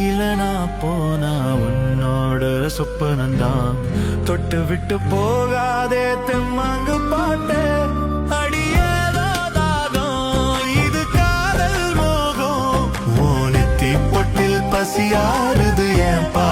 கையில நான் போனா உன்னோட சொப்பனந்தான். தொட்டு விட்டு போகாதே தெம்மாங்கு பாட்டு. அடியேதாகம் இது காதல் மோகம். ஓ நெத்தி பொட்டில் பசியாறுது என் பா